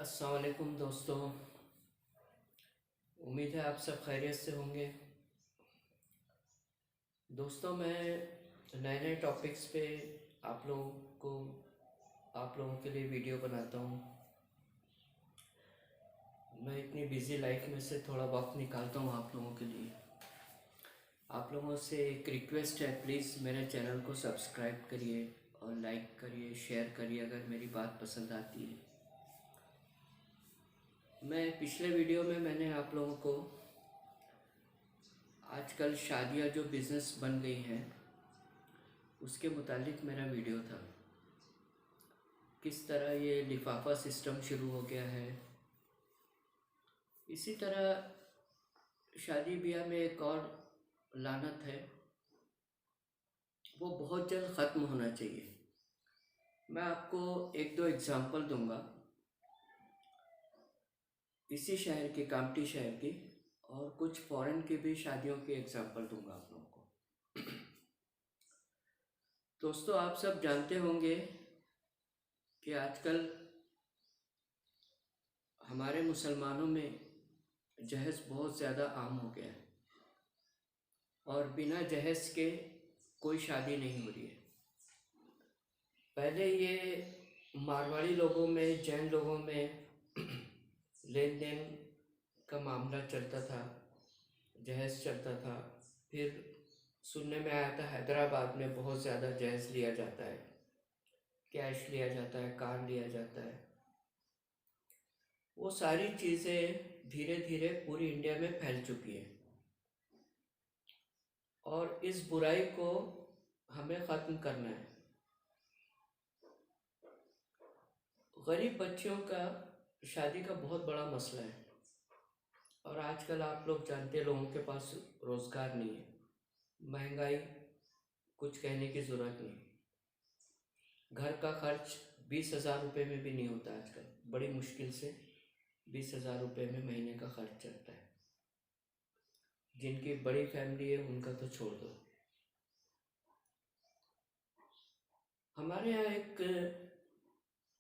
अस्सलाम वालेकुम दोस्तों। उम्मीद है आप सब खैरियत से होंगे। दोस्तों, मैं नए नए टॉपिक्स पे आप लोगों को आप लोगों के लिए वीडियो बनाता हूँ। मैं इतनी बिज़ी लाइफ में से थोड़ा वक्त निकालता हूँ आप लोगों के लिए। आप लोगों से एक रिक्वेस्ट है, प्लीज़ मेरे चैनल को सब्सक्राइब करिए और लाइक करिए, शेयर करिए अगर मेरी बात पसंद आती है। मैं पिछले वीडियो में मैंने आप लोगों को आजकल शादियां जो बिज़नेस बन गई हैं उसके मुतालिक मेरा वीडियो था। किस तरह ये लिफाफा सिस्टम शुरू हो गया है। इसी तरह शादी ब्याह में एक और लानत है, वो बहुत जल्द ख़त्म होना चाहिए। मैं आपको एक दो एग्ज़ाम्पल दूंगा इसी शहर की, कामटी शहर की, और कुछ फॉरेन की भी शादियों के एग्ज़ाम्पल दूंगा आप लोगों को। दोस्तों, आप सब जानते होंगे कि आजकल हमारे मुसलमानों में जहेज़ बहुत ज़्यादा आम हो गया है और बिना जहेज़ के कोई शादी नहीं हो रही है। पहले ये मारवाड़ी लोगों में, जैन लोगों में लेन देन का मामला चलता था, जहेज़ चलता था। फिर सुनने में आया था हैदराबाद में बहुत ज़्यादा जहेज़ लिया जाता है, कैश लिया जाता है, कार लिया जाता है। वो सारी चीज़ें धीरे धीरे पूरी इंडिया में फैल चुकी है और इस बुराई को हमें ख़त्म करना है। गरीब बच्चियों का शादी का बहुत बड़ा मसला है और आजकल आप लोग जानते हैं लोगों के पास रोज़गार नहीं है, महंगाई कुछ कहने की ज़रूरत नहीं। घर का खर्च 20,000 रुपये में भी नहीं होता आजकल, बड़ी मुश्किल से 20,000 रुपये में महीने का खर्च चलता है। जिनकी बड़ी फैमिली है उनका तो छोड़ दो। हमारे यहाँ एक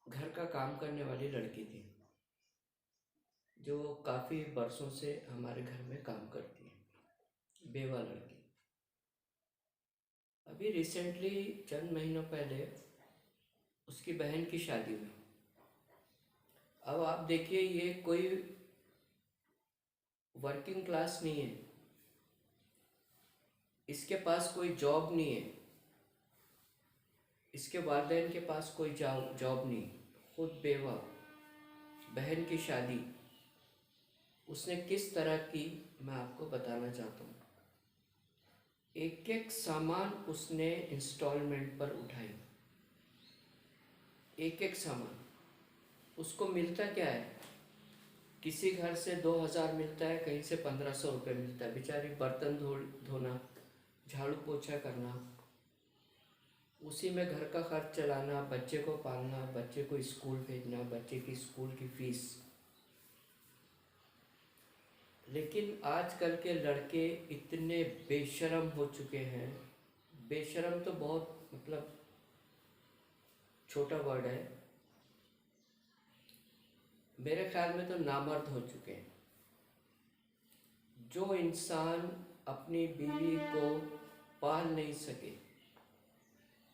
घर का काम करने वाली लड़की थी जो काफ़ी बरसों से हमारे घर में काम करती है, बेवा लड़की। अभी रिसेंटली चंद महीनों पहले उसकी बहन की शादी हुई। अब आप देखिए, ये कोई वर्किंग क्लास नहीं है, इसके पास कोई जॉब नहीं है, इसके वालिदैन के पास कोई जॉब नहीं, खुद बेवा, बहन की शादी उसने किस तरह की मैं आपको बताना चाहता हूँ। एक एक सामान उसने इंस्टॉलमेंट पर उठाई, एक एक सामान। उसको मिलता क्या है, किसी घर से 2,000 मिलता है, कहीं से 1,500 रुपये मिलता है। बेचारी बर्तन धोना, झाड़ू पोछा करना, उसी में घर का खर्च चलाना, बच्चे को पालना, बच्चे को स्कूल भेजना, बच्चे की स्कूल की फीस। लेकिन आजकल के लड़के इतने बेशर्म हो चुके हैं, बेशर्म तो बहुत मतलब छोटा वर्ड है, मेरे ख्याल में तो नामर्द हो चुके हैं। जो इंसान अपनी बीवी को पाल नहीं सके,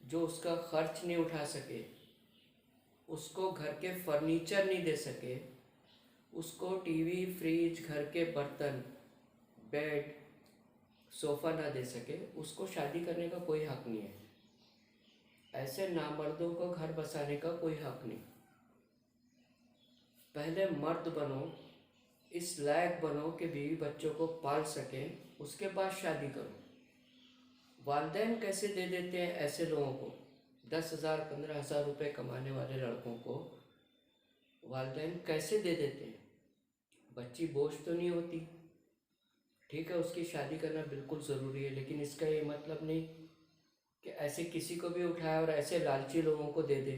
जो उसका खर्च नहीं उठा सके, उसको घर के फर्नीचर नहीं दे सके, उसको टीवी, फ्रिज, घर के बर्तन, बेड, सोफ़ा ना दे सके, उसको शादी करने का कोई हक नहीं है। ऐसे नामर्दों को घर बसाने का कोई हक नहीं। पहले मर्द बनो, इस लायक बनो कि बीवी बच्चों को पाल सकें, उसके बाद शादी करो। वालिदैन कैसे दे देते हैं ऐसे लोगों को, 10,000 15,000 रुपये कमाने वाले लड़कों को वालिदैन कैसे दे देते हैं। बच्ची बोझ तो नहीं होती, ठीक है, उसकी शादी करना बिल्कुल ज़रूरी है, लेकिन इसका ये मतलब नहीं कि ऐसे किसी को भी उठाए और ऐसे लालची लोगों को दे दे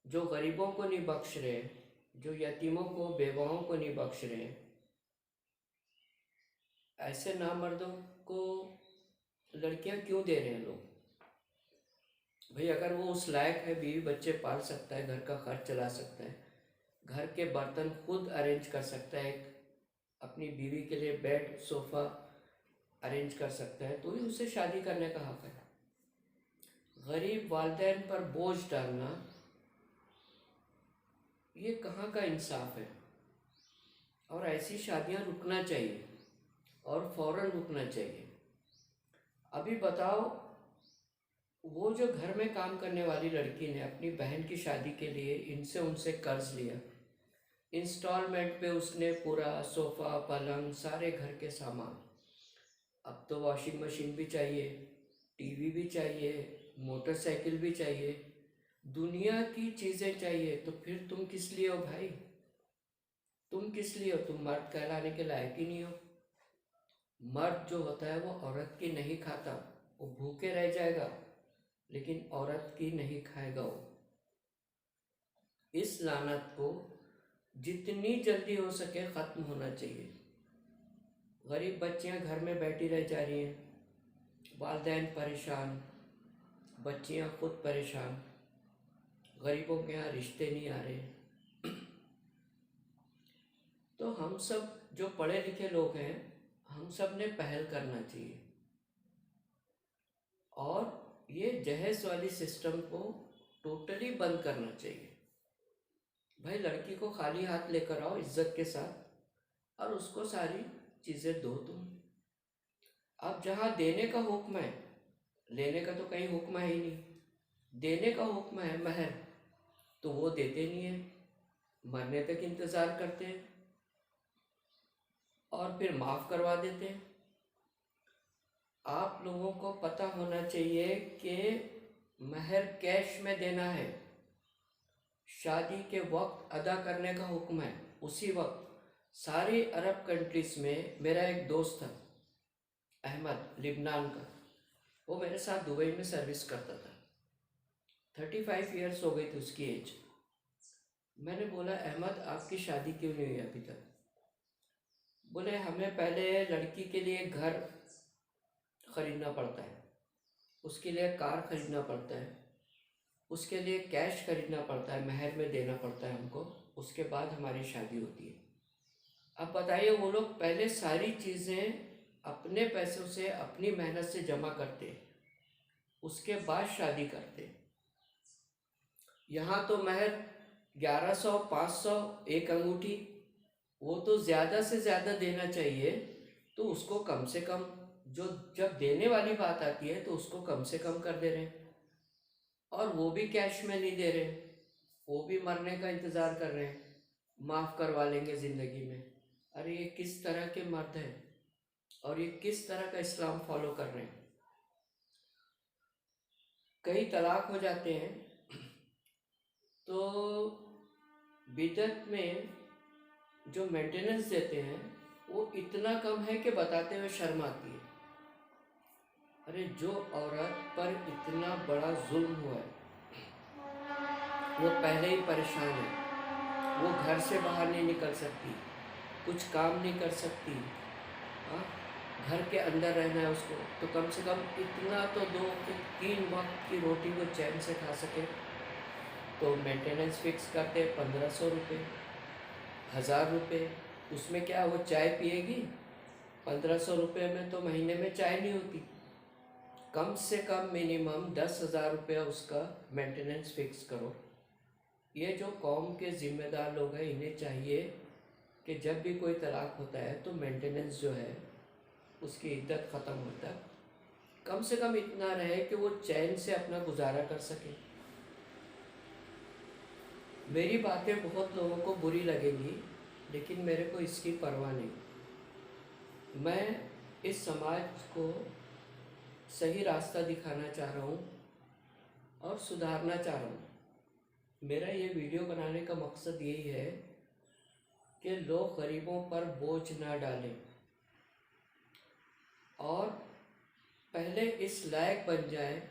जो गरीबों को नहीं बख्श रहे, जो यतीमों को, बेवाओं को नहीं बख्श रहे। ऐसे नामर्दों को लड़कियां क्यों दे रहे हैं लोग? भाई, अगर वो उस लायक है, बीवी बच्चे पाल सकता है, घर का खर्च चला सकता है, घर के बर्तन खुद अरेंज कर सकता है, अपनी बीवी के लिए बेड सोफ़ा अरेंज कर सकता है, तो ही उसे शादी करने का हक है। गरीब वालिदैन पर बोझ डालना, ये कहाँ का इंसाफ है। और ऐसी शादियाँ रुकना चाहिए और फौरन रुकना चाहिए। अभी बताओ, वो जो घर में काम करने वाली लड़की ने अपनी बहन की शादी के लिए इनसे उनसे कर्ज लिया, इंस्टॉलमेंट पे उसने पूरा सोफ़ा पलंग सारे घर के सामान, अब तो वॉशिंग मशीन भी चाहिए, टीवी भी चाहिए, मोटरसाइकिल भी चाहिए, दुनिया की चीज़ें चाहिए, तो फिर तुम किस लिए हो भाई? तुम किस लिए हो? तुम मर्द कहलाने के लायक ही नहीं हो। मर्द जो होता है वो औरत की नहीं खाता, वो भूखे रह जाएगा लेकिन औरत की नहीं खाएगा वो। इस लानत को जितनी जल्दी हो सके ख़त्म होना चाहिए। गरीब बच्चियां घर में बैठी रह जा रही हैं, वालिदैन परेशान, बच्चियां खुद परेशान, गरीबों के यहाँ रिश्ते नहीं आ रहे। तो हम सब जो पढ़े लिखे लोग हैं, हम सब ने पहल करना चाहिए और ये जहेज वाली सिस्टम को टोटली बंद करना चाहिए। भाई लड़की को खाली हाथ लेकर आओ इज्जत के साथ और उसको सारी चीज़ें दो तुम। अब जहाँ देने का हुक्म है, लेने का तो कहीं हुक्म है ही नहीं, देने का हुक्म है महर, तो वो देते नहीं है, मरने तक इंतज़ार करते हैं और फिर माफ़ करवा देते हैं। आप लोगों को पता होना चाहिए कि महर कैश में देना है, शादी के वक्त अदा करने का हुक्म है उसी वक्त। सारी अरब कंट्रीज़ में मेरा एक दोस्त था अहमद, लिबनान का, वो मेरे साथ दुबई में सर्विस करता था। 35 ईयर्स हो गई थी उसकी एज। मैंने बोला अहमद आपकी शादी क्यों नहीं हुई अभी तक? बोले हमें पहले लड़की के लिए घर ख़रीदना पड़ता है, उसके लिए कार ख़रीदना पड़ता है, उसके लिए कैश खरीदना पड़ता है, महर में देना पड़ता है हमको, उसके बाद हमारी शादी होती है। अब बताइए, वो लोग पहले सारी चीज़ें अपने पैसों से अपनी मेहनत से जमा करते, उसके बाद शादी करते। यहाँ तो महर 1100 500 एक अंगूठी, वो तो ज़्यादा से ज़्यादा देना चाहिए, तो उसको कम से कम, जो जब देने वाली बात आती है तो उसको कम से कम कर दे रहे हैं। और वो भी कैश में नहीं दे रहे, वो भी मरने का इंतज़ार कर रहे हैं, माफ़ करवा लेंगे ज़िंदगी में। अरे ये किस तरह के मर्द हैं और ये किस तरह का इस्लाम फॉलो कर रहे हैं। कई तलाक हो जाते हैं तो बिदत में जो मेंटेनेंस देते हैं वो इतना कम है कि बताते हुए शर्म आती है। अरे जो औरत पर इतना बड़ा जुल्म हुआ है, वो पहले ही परेशान है, वो घर से बाहर नहीं निकल सकती, कुछ काम नहीं कर सकती, हाँ, घर के अंदर रहना है उसको, तो कम से कम इतना तो दो कि 3 वक्त की रोटी वो चैन से खा सके। तो मेंटेनेंस फिक्स करते 1500 रुपये, 1000 रुपये। उसमें क्या वो चाय पिएगी? 1500 रुपये में तो महीने में चाय नहीं होती। कम से कम मिनिमम 10,000 रुपया उसका मेंटेनेंस फिक्स करो। ये जो कौम के ज़िम्मेदार लोग हैं, इन्हें चाहिए कि जब भी कोई तलाक होता है तो मेंटेनेंस जो है उसकी इद्दत ख़त्म होता है, कम से कम इतना रहे कि वो चैन से अपना गुजारा कर सके। मेरी बातें बहुत लोगों को बुरी लगेंगी, लेकिन मेरे को इसकी परवाह नहीं। मैं इस समाज को सही रास्ता दिखाना चाह रहा हूँ और सुधारना चाह रहा हूँ। मेरा ये वीडियो बनाने का मकसद यही है कि लोग गरीबों पर बोझ ना डालें और पहले इस लायक बन जाए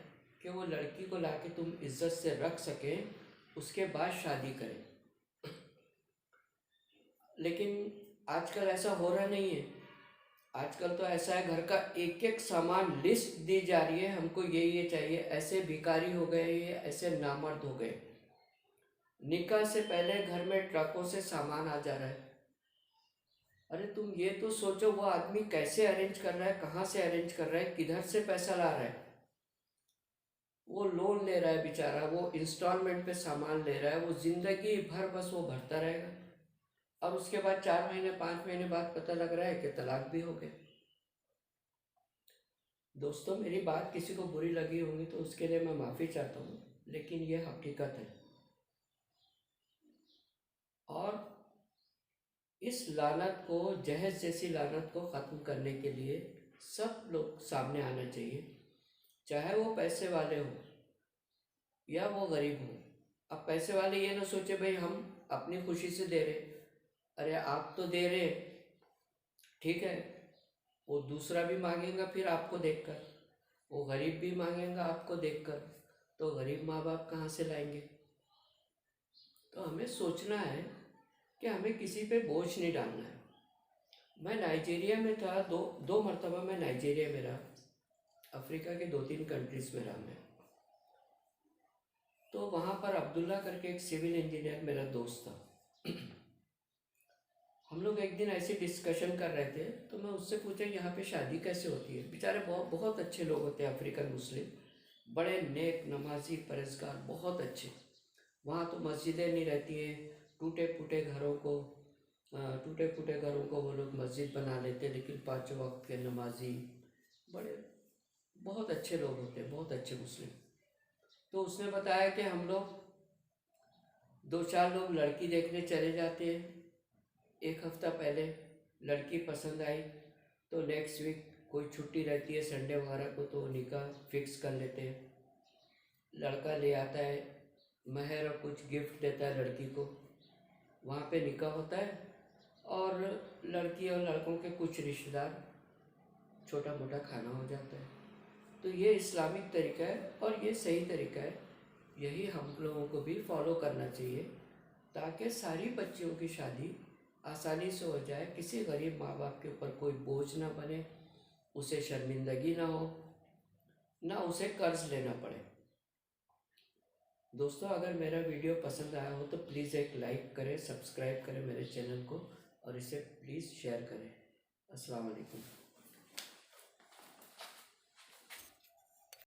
कि वो लड़की को लाके तुम इज्जत से रख सकें, उसके बाद शादी करें। लेकिन आजकल ऐसा हो रहा नहीं है। आजकल तो ऐसा है, घर का एक एक सामान लिस्ट दी जा रही है, हमको ये चाहिए, ऐसे भिखारी हो गए, ये ऐसे नामर्द हो गए। निकाह से पहले घर में ट्रकों से सामान आ जा रहा है। अरे तुम ये तो सोचो, वो आदमी कैसे अरेंज कर रहा है, कहाँ से अरेंज कर रहा है, किधर से पैसा ला रहा है। वो लोन ले रहा है बेचारा, वो इंस्टॉलमेंट पे सामान ले रहा है, वो जिंदगी भर बस वो भरता रहेगा। और उसके बाद 4 महीने 5 महीने बाद पता लग रहा है कि तलाक भी हो गया। दोस्तों, मेरी बात किसी को बुरी लगी होगी तो उसके लिए मैं माफ़ी चाहता हूँ, लेकिन ये हकीकत है। और इस लानत को, जहेज जैसी लानत को ख़त्म करने के लिए सब लोग सामने आना चाहिए, चाहे वो पैसे वाले हों या वो गरीब हों। अब पैसे वाले ये ना सोचे भाई हम अपनी खुशी से दे रहे, अरे आप तो दे रहे, ठीक है, वो दूसरा भी मांगेगा फिर आपको देखकर, वो गरीब भी मांगेगा आपको देखकर, तो गरीब माँ बाप कहाँ से लाएंगे। तो हमें सोचना है कि हमें किसी पे बोझ नहीं डालना है। मैं नाइजीरिया में था, दो मरतबा मैं नाइजीरिया में रहा, अफ्रीका के 2-3 कंट्रीज़ में रहा मैं। तो वहाँ पर अब्दुल्ला करके एक सिविल इंजीनियर मेरा दोस्त था। हम लोग एक दिन ऐसे डिस्कशन कर रहे थे, तो मैं उससे पूछा यहाँ पे शादी कैसे होती है। बेचारे बहुत बहुत अच्छे लोग होते हैं अफ्रीकन मुस्लिम, बड़े नेक, नमाजी, परहेजगार, बहुत अच्छे। वहाँ तो मस्जिदें नहीं रहती हैं, टूटे फूटे घरों को वो लोग मस्जिद बना लेते हैं, लेकिन 5 वक्त के नमाजी, बड़े बहुत अच्छे लोग होते हैं, बहुत अच्छे मुस्लिम। तो उसने बताया कि हम लोग 2-4 लोग लड़की देखने चले जाते हैं। एक हफ्ता पहले लड़की पसंद आई तो नेक्स्ट वीक कोई छुट्टी रहती है संडे वगैरह को, तो निकाह फिक्स कर लेते हैं। लड़का ले आता है महर और कुछ गिफ्ट देता है लड़की को, वहाँ पे निकाह होता है, और लड़की और लड़कों के कुछ रिश्तेदार, छोटा मोटा खाना हो जाता है। तो ये इस्लामिक तरीका है और ये सही तरीका है, यही हम लोगों को भी फॉलो करना चाहिए, ताकि सारी बच्चियों की शादी आसानी से हो जाए, किसी गरीब माँ बाप के ऊपर कोई बोझ ना बने, उसे शर्मिंदगी ना हो, ना उसे कर्ज लेना पड़े। दोस्तों, अगर मेरा वीडियो पसंद आया हो तो प्लीज़ एक लाइक करें, सब्सक्राइब करें मेरे चैनल को, और इसे प्लीज़ शेयर करें। अस्सलाम वालेकुम।